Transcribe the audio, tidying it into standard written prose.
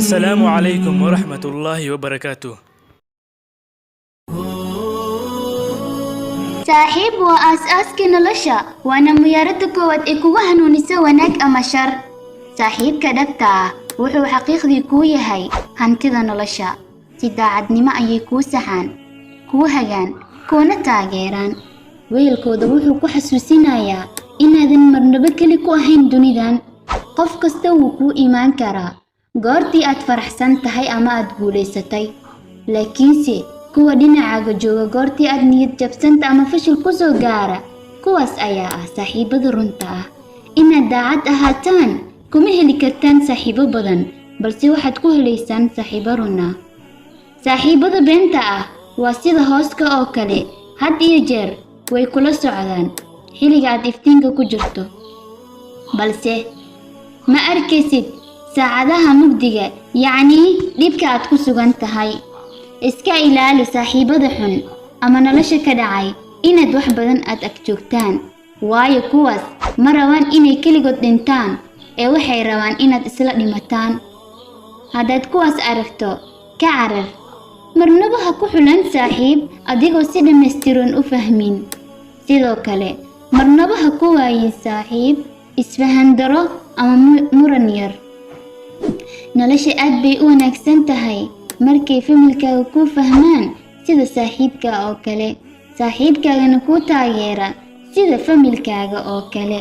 السلام عليكم ورحمة الله وبركاته. saaxiib waa aas-aaskii nolosha waana muyaaradda koowaad ee kugu hanuunisa wanaag ama shar. saaxiibka dhabta ah wuxuu xaqiiqdii kuu yahay hantida nolosha. si daacadnimo ayay kuu saxaan, kuu hagaan, kuuna taageeraan. weelkooda wuxuu ku xasuusinayaa inaadan marnaba keli ku ahayn dunidan. qof kasta wuu kuu imaan karaa goortii aad faraxsan tahay ama aad guulaysatay, laakiinse kuwa dhinacaaga jooga goortii aad niyad jabsanta ama fashil ku soo gaara, kuwaas ayaa ah saaxiibada runta ah. inaad daacad ahaataan kuma heli kartaan saaxiibo badan, balse waxaad ku helaysaan saaxiibo run ah. saaxiibada beenta ah waa sida hooska oo kale, had iyo jeer way kula socdaan xilliga aad iftiinka ku jirto, balse ma arkaysid saacadaha mugdiga, yacni dhibka aad ku sugan tahay. iska ilaali saaxiibada xun ama nolosha ka dhacay inaad wax badan aad ag joogtaan, waayo kuwaas ma rabaan inay keligood dhintaan ee waxay rabaan inaad isla dhimataan. haddaad kuwaas aragto ka carar, marnaba ha ku xulan saaxiib adigoo si dhammaystiran u fahmin. sidoo kale marnaba ha ku waayin saaxiib isfahan daro ama muran yar. nolosha aad bay u wanaagsan tahay markay familkaaga kuu fahmaan sida saaxiibka oo kale, saaxiibkaagana kuu taageera sida familkaaga oo kale.